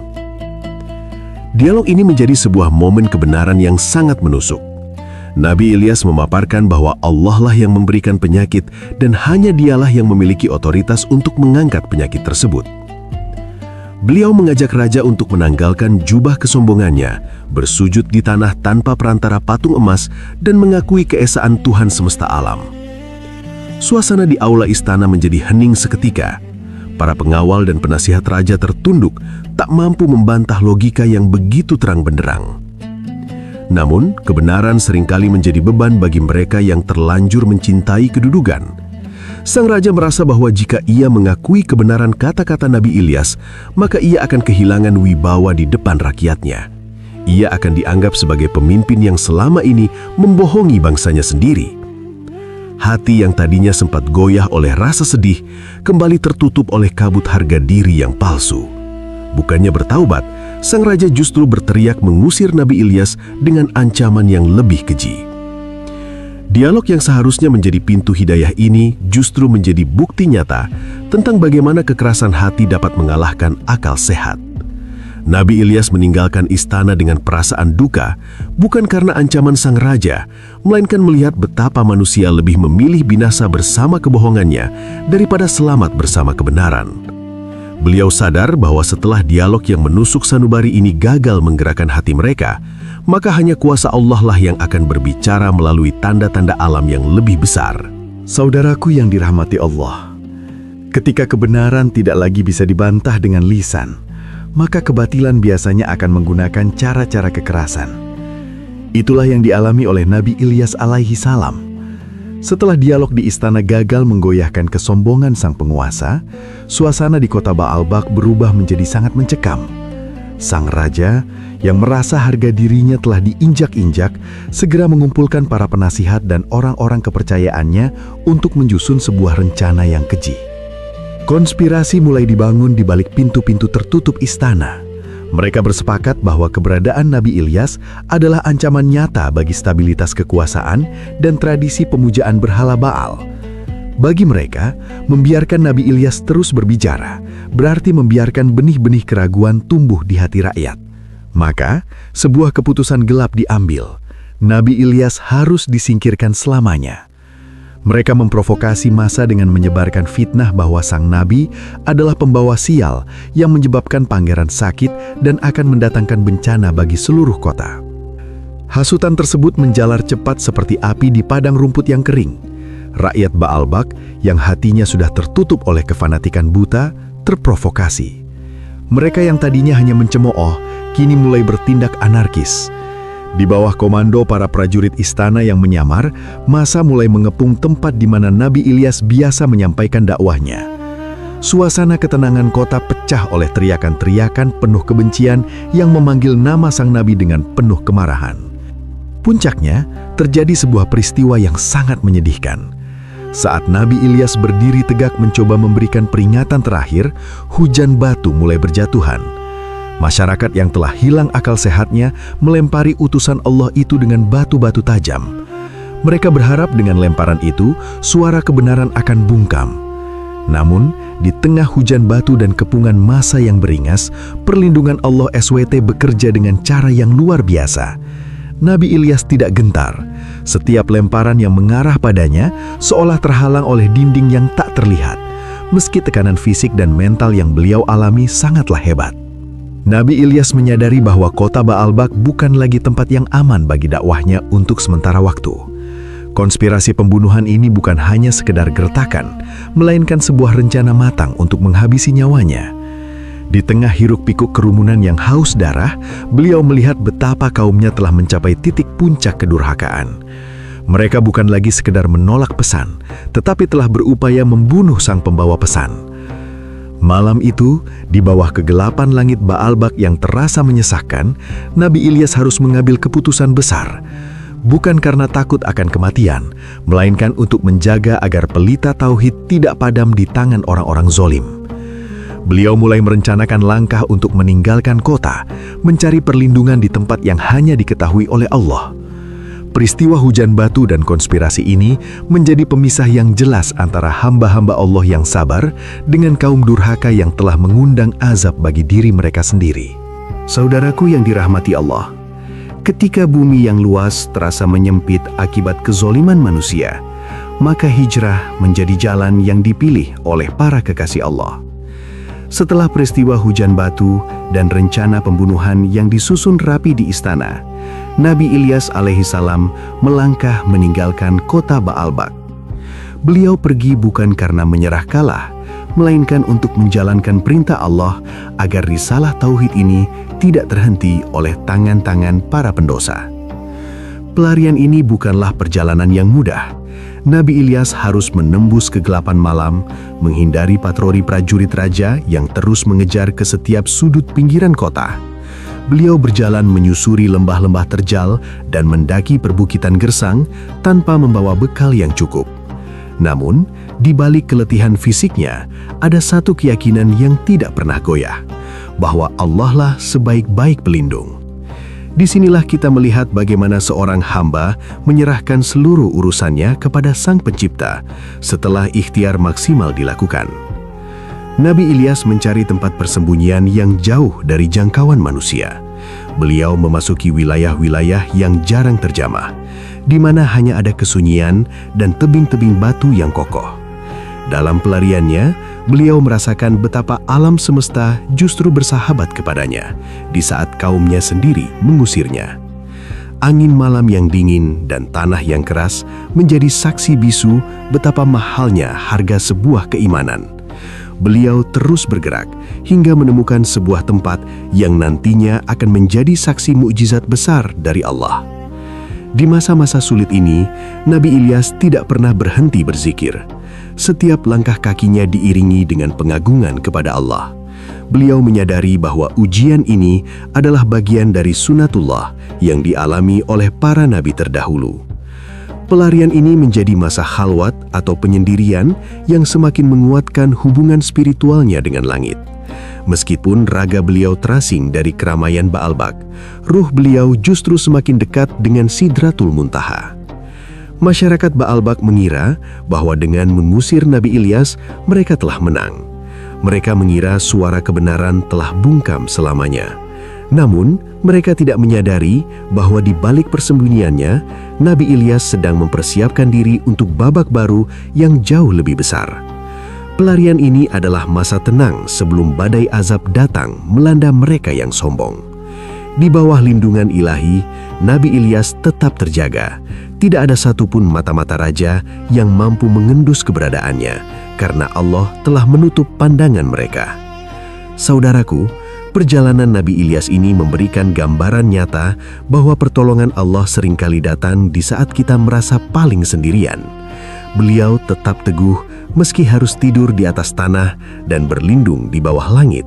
Dialog ini menjadi sebuah momen kebenaran yang sangat menusuk. Nabi Ilyas memaparkan bahwa Allah lah yang memberikan penyakit dan hanya dialah yang memiliki otoritas untuk mengangkat penyakit tersebut. Beliau mengajak raja untuk menanggalkan jubah kesombongannya, bersujud di tanah tanpa perantara patung emas, dan mengakui keesaan Tuhan semesta alam. Suasana di aula istana menjadi hening seketika. Para pengawal dan penasihat raja tertunduk, tak mampu membantah logika yang begitu terang benderang. Namun, kebenaran seringkali menjadi beban bagi mereka yang terlanjur mencintai kedudukan. Sang raja merasa bahwa jika ia mengakui kebenaran kata-kata Nabi Ilyas, maka ia akan kehilangan wibawa di depan rakyatnya. Ia akan dianggap sebagai pemimpin yang selama ini membohongi bangsanya sendiri. Hati yang tadinya sempat goyah oleh rasa sedih, kembali tertutup oleh kabut harga diri yang palsu. Bukannya bertaubat, sang raja justru berteriak mengusir Nabi Ilyas dengan ancaman yang lebih keji. Dialog yang seharusnya menjadi pintu hidayah ini justru menjadi bukti nyata tentang bagaimana kekerasan hati dapat mengalahkan akal sehat. Nabi Ilyas meninggalkan istana dengan perasaan duka, bukan karena ancaman sang raja, melainkan melihat betapa manusia lebih memilih binasa bersama kebohongannya daripada selamat bersama kebenaran. Beliau sadar bahwa setelah dialog yang menusuk sanubari ini gagal menggerakkan hati mereka, maka hanya kuasa Allah lah yang akan berbicara melalui tanda-tanda alam yang lebih besar. Saudaraku yang dirahmati Allah, ketika kebenaran tidak lagi bisa dibantah dengan lisan, maka kebatilan biasanya akan menggunakan cara-cara kekerasan. Itulah yang dialami oleh Nabi Ilyas alaihi salam. Setelah dialog di istana gagal menggoyahkan kesombongan sang penguasa, suasana di kota Baalbak berubah menjadi sangat mencekam. Sang raja yang merasa harga dirinya telah diinjak-injak segera mengumpulkan para penasihat dan orang-orang kepercayaannya untuk menyusun sebuah rencana yang keji. Konspirasi mulai dibangun di balik pintu-pintu tertutup istana. Mereka bersepakat bahwa keberadaan Nabi Ilyas adalah ancaman nyata bagi stabilitas kekuasaan dan tradisi pemujaan berhala Baal. Bagi mereka, membiarkan Nabi Ilyas terus berbicara berarti membiarkan benih-benih keraguan tumbuh di hati rakyat. Maka, sebuah keputusan gelap diambil. Nabi Ilyas harus disingkirkan selamanya. Mereka memprovokasi massa dengan menyebarkan fitnah bahwa sang nabi adalah pembawa sial yang menyebabkan pangeran sakit dan akan mendatangkan bencana bagi seluruh kota. Hasutan tersebut menjalar cepat seperti api di padang rumput yang kering. Rakyat Baalbak yang hatinya sudah tertutup oleh kefanatikan buta terprovokasi. Mereka yang tadinya hanya mencemooh, kini mulai bertindak anarkis. Di bawah komando para prajurit istana yang menyamar, massa mulai mengepung tempat di mana Nabi Ilyas biasa menyampaikan dakwahnya. Suasana ketenangan kota pecah oleh teriakan-teriakan penuh kebencian yang memanggil nama sang nabi dengan penuh kemarahan. Puncaknya, terjadi sebuah peristiwa yang sangat menyedihkan. Saat Nabi Ilyas berdiri tegak mencoba memberikan peringatan terakhir, hujan batu mulai berjatuhan. Masyarakat yang telah hilang akal sehatnya melempari utusan Allah itu dengan batu-batu tajam. Mereka berharap dengan lemparan itu, suara kebenaran akan bungkam. Namun, di tengah hujan batu dan kepungan massa yang beringas, perlindungan Allah SWT bekerja dengan cara yang luar biasa. Nabi Ilyas tidak gentar. Setiap lemparan yang mengarah padanya seolah terhalang oleh dinding yang tak terlihat. Meski tekanan fisik dan mental yang beliau alami sangatlah hebat. Nabi Ilyas menyadari bahwa kota Baalbak bukan lagi tempat yang aman bagi dakwahnya untuk sementara waktu. Konspirasi pembunuhan ini bukan hanya sekedar gertakan, melainkan sebuah rencana matang untuk menghabisi nyawanya. Di tengah hiruk-pikuk kerumunan yang haus darah, beliau melihat betapa kaumnya telah mencapai titik puncak kedurhakaan. Mereka bukan lagi sekedar menolak pesan, tetapi telah berupaya membunuh sang pembawa pesan. Malam itu, di bawah kegelapan langit Baalbak yang terasa menyesakkan, Nabi Ilyas harus mengambil keputusan besar. Bukan karena takut akan kematian, melainkan untuk menjaga agar pelita tauhid tidak padam di tangan orang-orang zolim. Beliau mulai merencanakan langkah untuk meninggalkan kota, mencari perlindungan di tempat yang hanya diketahui oleh Allah. Peristiwa hujan batu dan konspirasi ini menjadi pemisah yang jelas antara hamba-hamba Allah yang sabar dengan kaum durhaka yang telah mengundang azab bagi diri mereka sendiri. Saudaraku yang dirahmati Allah, ketika bumi yang luas terasa menyempit akibat kezoliman manusia, maka hijrah menjadi jalan yang dipilih oleh para kekasih Allah. Setelah peristiwa hujan batu dan rencana pembunuhan yang disusun rapi di istana, Nabi Ilyas alaihissalam melangkah meninggalkan kota Baalbak. Beliau pergi bukan karena menyerah kalah, melainkan untuk menjalankan perintah Allah agar risalah tauhid ini tidak terhenti oleh tangan-tangan para pendosa. Pelarian ini bukanlah perjalanan yang mudah. Nabi Ilyas harus menembus kegelapan malam, menghindari patroli prajurit raja yang terus mengejar ke setiap sudut pinggiran kota. Beliau berjalan menyusuri lembah-lembah terjal dan mendaki perbukitan gersang tanpa membawa bekal yang cukup. Namun, di balik keletihan fisiknya, ada satu keyakinan yang tidak pernah goyah, bahwa Allah lah sebaik-baik pelindung. Disinilah kita melihat bagaimana seorang hamba menyerahkan seluruh urusannya kepada Sang Pencipta setelah ikhtiar maksimal dilakukan. Nabi Ilyas mencari tempat persembunyian yang jauh dari jangkauan manusia. Beliau memasuki wilayah-wilayah yang jarang terjamah, di mana hanya ada kesunyian dan tebing-tebing batu yang kokoh. Dalam pelariannya, beliau merasakan betapa alam semesta justru bersahabat kepadanya di saat kaumnya sendiri mengusirnya. Angin malam yang dingin dan tanah yang keras menjadi saksi bisu betapa mahalnya harga sebuah keimanan. Beliau terus bergerak hingga menemukan sebuah tempat yang nantinya akan menjadi saksi mukjizat besar dari Allah. Di masa-masa sulit ini, Nabi Ilyas tidak pernah berhenti berzikir. Setiap langkah kakinya diiringi dengan pengagungan kepada Allah. beliau menyadari bahwa ujian ini adalah bagian dari sunatullah yang dialami oleh para nabi terdahulu. Pelarian ini menjadi masa khalwat atau penyendirian yang semakin menguatkan hubungan spiritualnya dengan langit. Meskipun raga beliau terasing dari keramaian Ba'albak, ruh beliau justru semakin dekat dengan Sidratul Muntaha. Masyarakat Ba'albak mengira bahwa dengan mengusir Nabi Ilyas, mereka telah menang. Mereka mengira suara kebenaran telah bungkam selamanya. Namun, mereka tidak menyadari bahwa di balik persembunyiannya, Nabi Ilyas sedang mempersiapkan diri untuk babak baru yang jauh lebih besar. Pelarian ini adalah masa tenang sebelum badai azab datang melanda mereka yang sombong. Di bawah lindungan ilahi, Nabi Ilyas tetap terjaga. Tidak ada satupun mata-mata raja yang mampu mengendus keberadaannya, karena Allah telah menutup pandangan mereka. Saudaraku, perjalanan Nabi Ilyas ini memberikan gambaran nyata bahwa pertolongan Allah seringkali datang di saat kita merasa paling sendirian. Beliau tetap teguh meski harus tidur di atas tanah dan berlindung di bawah langit.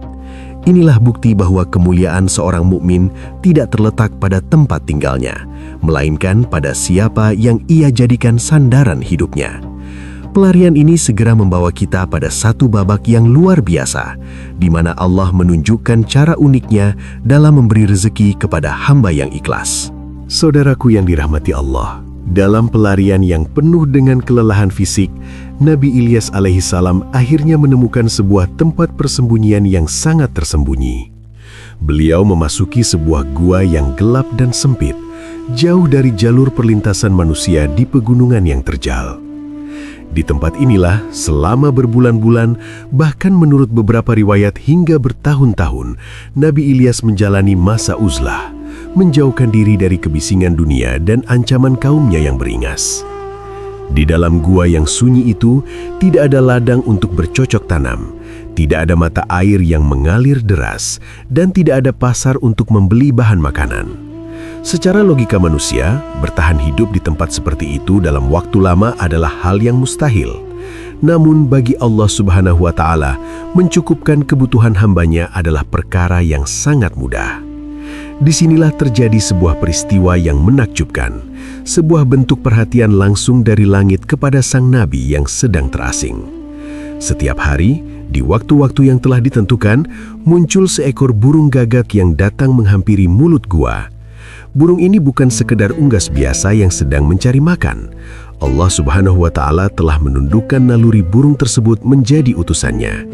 Inilah bukti bahwa kemuliaan seorang mukmin tidak terletak pada tempat tinggalnya, melainkan pada siapa yang ia jadikan sandaran hidupnya. Pelarian ini segera membawa kita pada satu babak yang luar biasa, di mana Allah menunjukkan cara uniknya dalam memberi rezeki kepada hamba yang ikhlas. Saudaraku yang dirahmati Allah, dalam pelarian yang penuh dengan kelelahan fisik, Nabi Ilyas alaihissalam akhirnya menemukan sebuah tempat persembunyian yang sangat tersembunyi. Beliau memasuki sebuah gua yang gelap dan sempit, jauh dari jalur perlintasan manusia di pegunungan yang terjal. Di tempat inilah, selama berbulan-bulan, bahkan menurut beberapa riwayat hingga bertahun-tahun, Nabi Ilyas menjalani masa uzlah, menjauhkan diri dari kebisingan dunia dan ancaman kaumnya yang beringas. Di dalam gua yang sunyi itu, tidak ada ladang untuk bercocok tanam, tidak ada mata air yang mengalir deras, dan tidak ada pasar untuk membeli bahan makanan. Secara logika manusia, bertahan hidup di tempat seperti itu dalam waktu lama adalah hal yang mustahil. Namun bagi Allah Subhanahu wa Ta'ala, mencukupkan kebutuhan hambanya adalah perkara yang sangat mudah. Disinilah terjadi sebuah peristiwa yang menakjubkan, sebuah bentuk perhatian langsung dari langit kepada sang nabi yang sedang terasing. Setiap hari, di waktu-waktu yang telah ditentukan, muncul seekor burung gagak yang datang menghampiri mulut gua. Burung ini bukan sekedar unggas biasa yang sedang mencari makan. Allah Subhanahu wa Ta'ala telah menundukkan naluri burung tersebut menjadi utusannya.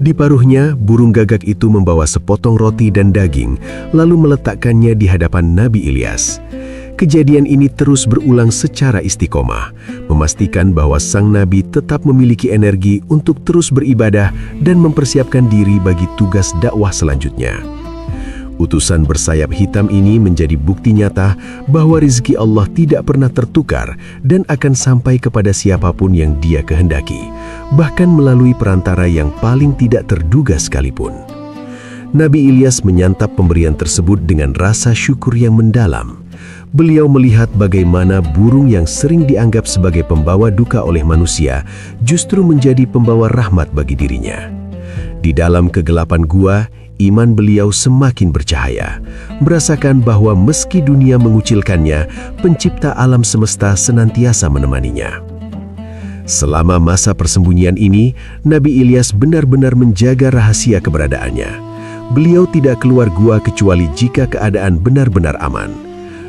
Di paruhnya, burung gagak itu membawa sepotong roti dan daging, lalu meletakkannya di hadapan Nabi Ilyas. Kejadian ini terus berulang secara istiqomah, memastikan bahwa sang nabi tetap memiliki energi untuk terus beribadah dan mempersiapkan diri bagi tugas dakwah selanjutnya. Utusan bersayap hitam ini menjadi bukti nyata bahwa rizki Allah tidak pernah tertukar dan akan sampai kepada siapapun yang Dia kehendaki, bahkan melalui perantara yang paling tidak terduga sekalipun. Nabi Ilyas menyantap pemberian tersebut dengan rasa syukur yang mendalam. Beliau melihat bagaimana burung yang sering dianggap sebagai pembawa duka oleh manusia justru menjadi pembawa rahmat bagi dirinya. Di dalam kegelapan gua, iman beliau semakin bercahaya, merasakan bahwa meski dunia mengucilkannya, pencipta alam semesta senantiasa menemaninya. Selama masa persembunyian ini, Nabi Ilyas benar-benar menjaga rahasia keberadaannya. Beliau tidak keluar gua kecuali jika keadaan benar-benar aman.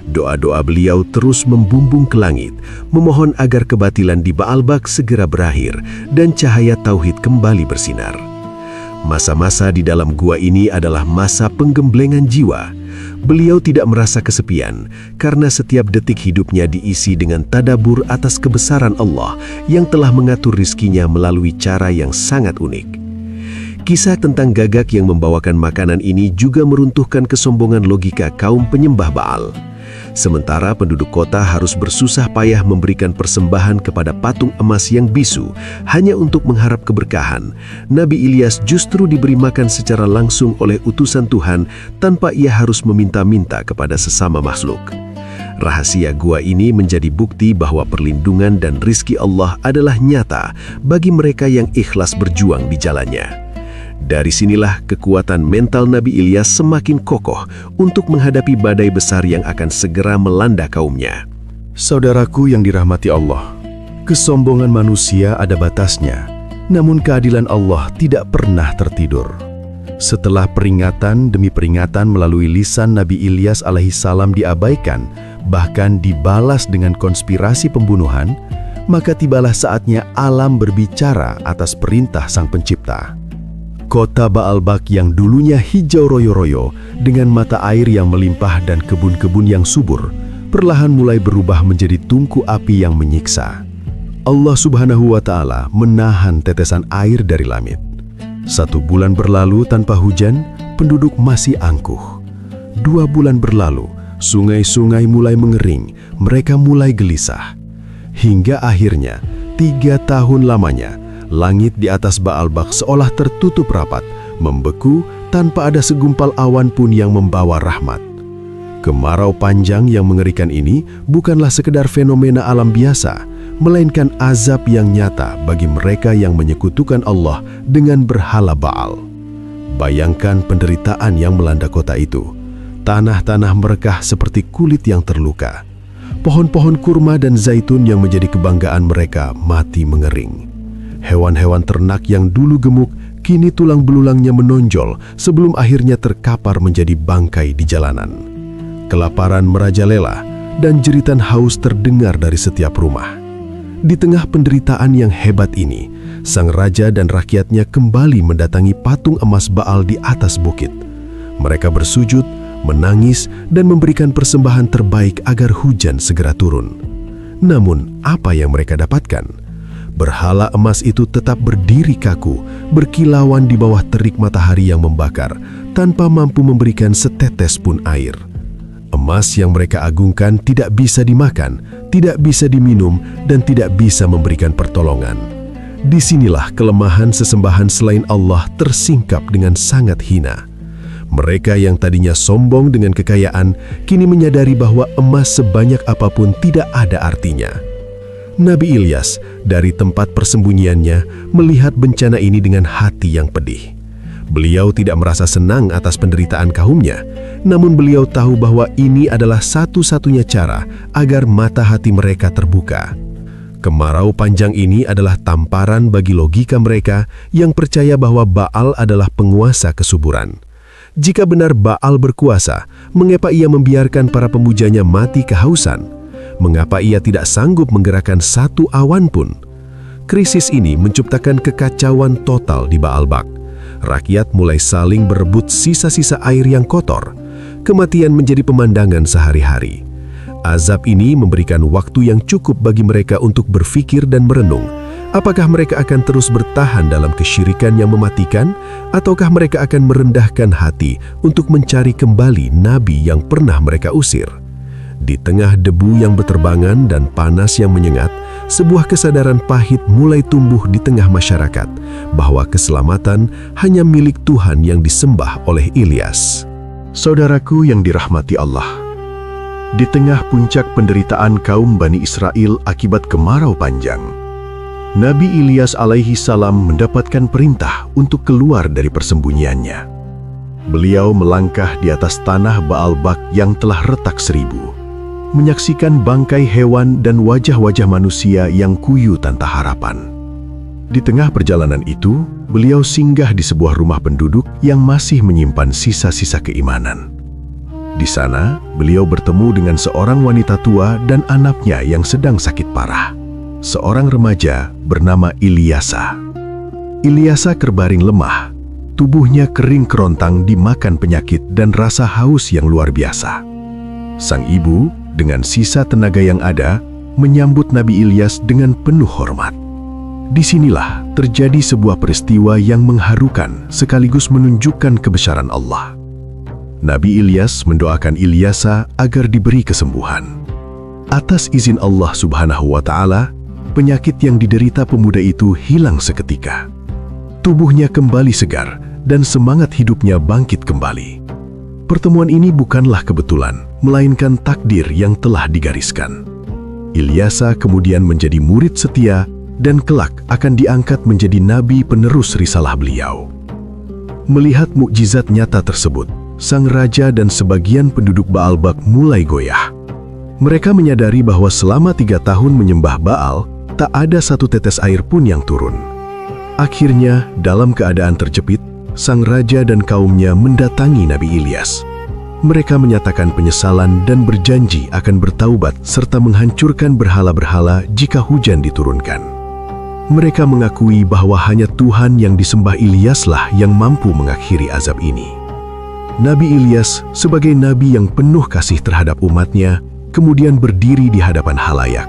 Doa-doa beliau terus membumbung ke langit, memohon agar kebatilan di Ba'albak segera berakhir dan cahaya tauhid kembali bersinar. Masa-masa di dalam gua ini adalah masa penggemblengan jiwa. Beliau tidak merasa kesepian karena setiap detik hidupnya diisi dengan tadabur atas kebesaran Allah yang telah mengatur rizkinya melalui cara yang sangat unik. Kisah tentang gagak yang membawakan makanan ini juga meruntuhkan kesombongan logika kaum penyembah Baal. Sementara penduduk kota harus bersusah payah memberikan persembahan kepada patung emas yang bisu hanya untuk mengharap keberkahan, Nabi Ilyas justru diberi makan secara langsung oleh utusan Tuhan tanpa ia harus meminta-minta kepada sesama makhluk. Rahasia gua ini menjadi bukti bahwa perlindungan dan rizki Allah adalah nyata bagi mereka yang ikhlas berjuang di jalannya. Dari sinilah kekuatan mental Nabi Ilyas semakin kokoh untuk menghadapi badai besar yang akan segera melanda kaumnya. Saudaraku yang dirahmati Allah, kesombongan manusia ada batasnya, namun keadilan Allah tidak pernah tertidur. Setelah peringatan demi peringatan melalui lisan Nabi Ilyas alaihissalam diabaikan, bahkan dibalas dengan konspirasi pembunuhan, maka tibalah saatnya alam berbicara atas perintah Sang Pencipta. Kota Baalbak yang dulunya hijau royo-royo dengan mata air yang melimpah dan kebun-kebun yang subur, perlahan mulai berubah menjadi tungku api yang menyiksa. Allah Subhanahu wa Ta'ala menahan tetesan air dari langit. 1 bulan berlalu tanpa hujan, penduduk masih angkuh. 2 bulan berlalu, sungai-sungai mulai mengering, mereka mulai gelisah. Hingga akhirnya, 3 tahun lamanya, langit di atas Baalbak seolah tertutup rapat, membeku tanpa ada segumpal awan pun yang membawa rahmat. Kemarau panjang yang mengerikan ini bukanlah sekedar fenomena alam biasa, melainkan azab yang nyata bagi mereka yang menyekutukan Allah dengan berhala Baal. Bayangkan penderitaan yang melanda kota itu. Tanah-tanah merekah seperti kulit yang terluka. Pohon-pohon kurma dan zaitun yang menjadi kebanggaan mereka mati mengering. Hewan-hewan ternak yang dulu gemuk, kini tulang belulangnya menonjol sebelum akhirnya terkapar menjadi bangkai di jalanan. Kelaparan merajalela dan jeritan haus terdengar dari setiap rumah. Di tengah penderitaan yang hebat ini, sang raja dan rakyatnya kembali mendatangi patung emas Baal di atas bukit. Mereka bersujud, menangis, dan memberikan persembahan terbaik agar hujan segera turun. Namun, apa yang mereka dapatkan? Berhala emas itu tetap berdiri kaku, berkilauan di bawah terik matahari yang membakar, tanpa mampu memberikan setetes pun air. Emas yang mereka agungkan tidak bisa dimakan, tidak bisa diminum, dan tidak bisa memberikan pertolongan. Disinilah kelemahan sesembahan selain Allah tersingkap dengan sangat hina. Mereka yang tadinya sombong dengan kekayaan, kini menyadari bahwa emas sebanyak apapun tidak ada artinya. Nabi Ilyas dari tempat persembunyiannya melihat bencana ini dengan hati yang pedih. Beliau tidak merasa senang atas penderitaan kaumnya, namun beliau tahu bahwa ini adalah satu-satunya cara agar mata hati mereka terbuka. Kemarau panjang ini adalah tamparan bagi logika mereka yang percaya bahwa Baal adalah penguasa kesuburan. Jika benar Baal berkuasa, mengapa ia membiarkan para pemujanya mati kehausan? Mengapa ia tidak sanggup menggerakkan satu awan pun? Krisis ini menciptakan kekacauan total di Baalbak. Rakyat mulai saling berebut sisa-sisa air yang kotor. Kematian menjadi pemandangan sehari-hari. Azab ini memberikan waktu yang cukup bagi mereka untuk berpikir dan merenung. Apakah mereka akan terus bertahan dalam kesyirikan yang mematikan, ataukah mereka akan merendahkan hati untuk mencari kembali nabi yang pernah mereka usir? Di tengah debu yang berterbangan dan panas yang menyengat, sebuah kesadaran pahit mulai tumbuh di tengah masyarakat bahwa keselamatan hanya milik Tuhan yang disembah oleh Ilyas. Saudaraku yang dirahmati Allah, di tengah puncak penderitaan kaum Bani Israel akibat kemarau panjang, Nabi Ilyas alaihi salam mendapatkan perintah untuk keluar dari persembunyiannya. Beliau melangkah di atas tanah Baalbak yang telah retak seribu, menyaksikan bangkai hewan dan wajah-wajah manusia yang kuyu tanpa harapan. Di tengah perjalanan itu, beliau singgah di sebuah rumah penduduk yang masih menyimpan sisa-sisa keimanan. Di sana, beliau bertemu dengan seorang wanita tua dan anaknya yang sedang sakit parah. Seorang remaja bernama Ilyasa. Ilyasa terbaring lemah, tubuhnya kering kerontang dimakan penyakit dan rasa haus yang luar biasa. Sang ibu, dengan sisa tenaga yang ada, menyambut Nabi Ilyas dengan penuh hormat. Disinilah terjadi sebuah peristiwa yang mengharukan sekaligus menunjukkan kebesaran Allah. Nabi Ilyas mendoakan Ilyasa agar diberi kesembuhan. Atas izin Allah Subhanahu wa Ta'ala, penyakit yang diderita pemuda itu hilang seketika. Tubuhnya kembali segar dan semangat hidupnya bangkit kembali. Pertemuan ini bukanlah kebetulan, melainkan takdir yang telah digariskan. Ilyasa kemudian menjadi murid setia dan kelak akan diangkat menjadi nabi penerus risalah beliau. Melihat mukjizat nyata tersebut, sang raja dan sebagian penduduk Baalbak mulai goyah. Mereka menyadari bahwa selama 3 tahun menyembah Baal, tak ada satu tetes air pun yang turun. Akhirnya, dalam keadaan terjepit, sang raja dan kaumnya mendatangi Nabi Ilyas. Mereka menyatakan penyesalan dan berjanji akan bertaubat serta menghancurkan berhala-berhala jika hujan diturunkan. Mereka mengakui bahwa hanya Tuhan yang disembah Ilyaslah yang mampu mengakhiri azab ini. Nabi Ilyas, sebagai nabi yang penuh kasih terhadap umatnya, kemudian berdiri di hadapan halayak.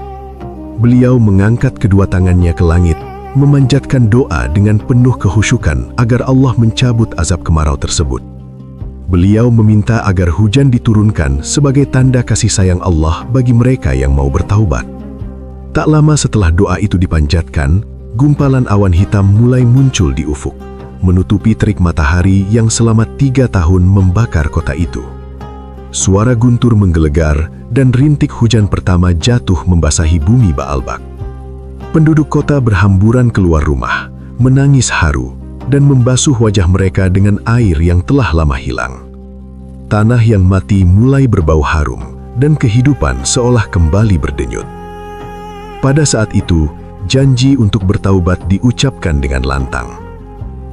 Beliau mengangkat kedua tangannya ke langit, memanjatkan doa dengan penuh kehusyukan agar Allah mencabut azab kemarau tersebut. Beliau meminta agar hujan diturunkan sebagai tanda kasih sayang Allah bagi mereka yang mau bertaubat. Tak lama setelah doa itu dipanjatkan, gumpalan awan hitam mulai muncul di ufuk, menutupi terik matahari yang selama 3 tahun membakar kota itu. Suara guntur menggelegar dan rintik hujan pertama jatuh membasahi bumi Baalbak. Penduduk kota berhamburan keluar rumah, menangis haru, dan membasuh wajah mereka dengan air yang telah lama hilang. Tanah yang mati mulai berbau harum, dan kehidupan seolah kembali berdenyut. Pada saat itu, janji untuk bertaubat diucapkan dengan lantang.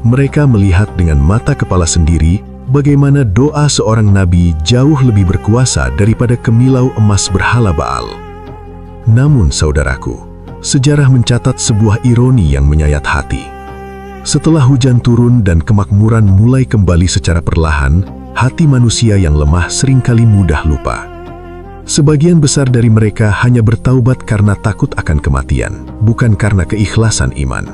Mereka melihat dengan mata kepala sendiri bagaimana doa seorang nabi jauh lebih berkuasa daripada kemilau emas berhala Baal. Namun saudaraku, sejarah mencatat sebuah ironi yang menyayat hati. Setelah hujan turun dan kemakmuran mulai kembali secara perlahan, hati manusia yang lemah seringkali mudah lupa. Sebagian besar dari mereka hanya bertaubat karena takut akan kematian, bukan karena keikhlasan iman.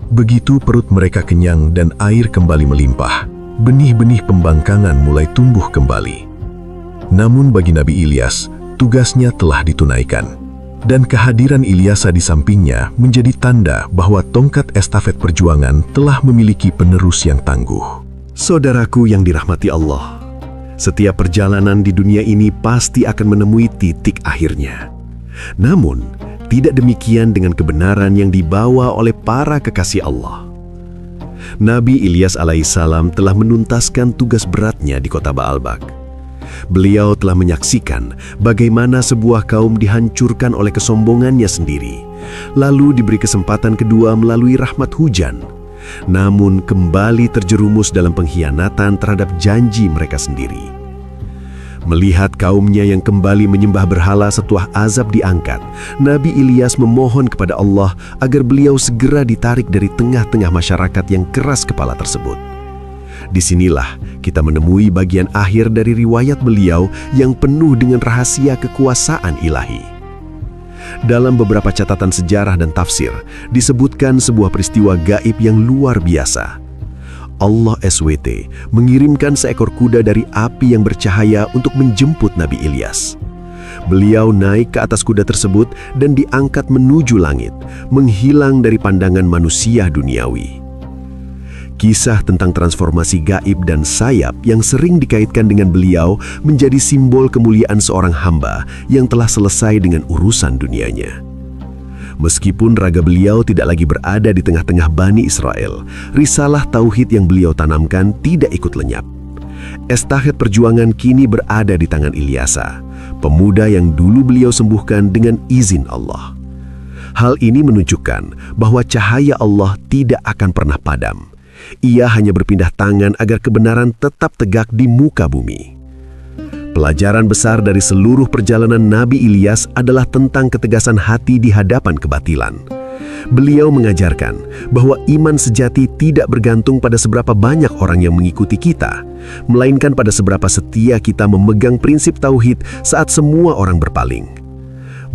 Begitu perut mereka kenyang dan air kembali melimpah, benih-benih pembangkangan mulai tumbuh kembali. Namun bagi Nabi Ilyas, tugasnya telah ditunaikan, dan kehadiran Ilyasa di sampingnya menjadi tanda bahwa tongkat estafet perjuangan telah memiliki penerus yang tangguh. Saudaraku yang dirahmati Allah, setiap perjalanan di dunia ini pasti akan menemui titik akhirnya. Namun, tidak demikian dengan kebenaran yang dibawa oleh para kekasih Allah. Nabi Ilyas alaihissalam telah menuntaskan tugas beratnya di kota Baalbak. Beliau telah menyaksikan bagaimana sebuah kaum dihancurkan oleh kesombongannya sendiri, lalu diberi kesempatan kedua melalui rahmat hujan, namun kembali terjerumus dalam pengkhianatan terhadap janji mereka sendiri. Melihat kaumnya yang kembali menyembah berhala setelah azab diangkat, Nabi Ilyas memohon kepada Allah agar beliau segera ditarik dari tengah-tengah masyarakat yang keras kepala tersebut. Disinilah kita menemui bagian akhir dari riwayat beliau yang penuh dengan rahasia kekuasaan ilahi. Dalam beberapa catatan sejarah dan tafsir, disebutkan sebuah peristiwa gaib yang luar biasa. Allah SWT mengirimkan seekor kuda dari api yang bercahaya untuk menjemput Nabi Ilyas. Beliau naik ke atas kuda tersebut dan diangkat menuju langit, menghilang dari pandangan manusia duniawi. Kisah tentang transformasi gaib dan sayap yang sering dikaitkan dengan beliau menjadi simbol kemuliaan seorang hamba yang telah selesai dengan urusan dunianya. Meskipun raga beliau tidak lagi berada di tengah-tengah Bani Israel, risalah tauhid yang beliau tanamkan tidak ikut lenyap. Estafet perjuangan kini berada di tangan Ilyasa, pemuda yang dulu beliau sembuhkan dengan izin Allah. Hal ini menunjukkan bahwa cahaya Allah tidak akan pernah padam. Ia hanya berpindah tangan agar kebenaran tetap tegak di muka bumi. Pelajaran besar dari seluruh perjalanan Nabi Ilyas adalah tentang ketegasan hati di hadapan kebatilan. Beliau mengajarkan bahwa iman sejati tidak bergantung pada seberapa banyak orang yang mengikuti kita, melainkan pada seberapa setia kita memegang prinsip tauhid saat semua orang berpaling.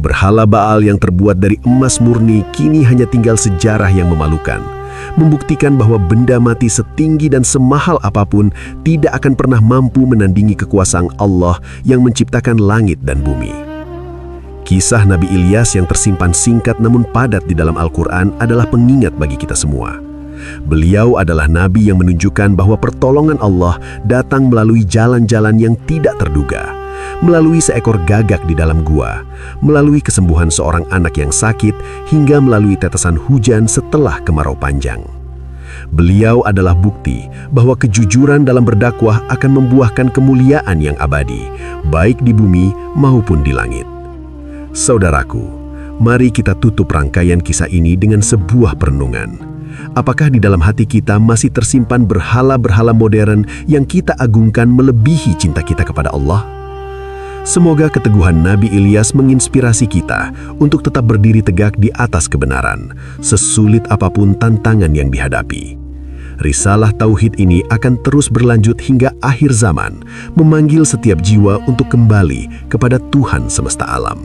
Berhala Baal yang terbuat dari emas murni kini hanya tinggal sejarah yang memalukan, membuktikan bahwa benda mati setinggi dan semahal apapun tidak akan pernah mampu menandingi kekuasaan Allah yang menciptakan langit dan bumi. Kisah Nabi Ilyas yang tersimpan singkat namun padat di dalam Al-Quran adalah pengingat bagi kita semua. Beliau adalah nabi yang menunjukkan bahwa pertolongan Allah datang melalui jalan-jalan yang tidak terduga, melalui seekor gagak di dalam gua, melalui kesembuhan seorang anak yang sakit, hingga melalui tetesan hujan setelah kemarau panjang. Beliau adalah bukti bahwa kejujuran dalam berdakwah akan membuahkan kemuliaan yang abadi, baik di bumi maupun di langit. Saudaraku, mari kita tutup rangkaian kisah ini dengan sebuah perenungan. Apakah di dalam hati kita masih tersimpan berhala-berhala modern yang kita agungkan melebihi cinta kita kepada Allah? Semoga keteguhan Nabi Ilyas menginspirasi kita untuk tetap berdiri tegak di atas kebenaran, sesulit apapun tantangan yang dihadapi. Risalah Tauhid ini akan terus berlanjut hingga akhir zaman, memanggil setiap jiwa untuk kembali kepada Tuhan semesta alam.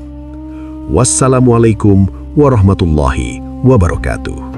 Wassalamualaikum warahmatullahi wabarakatuh.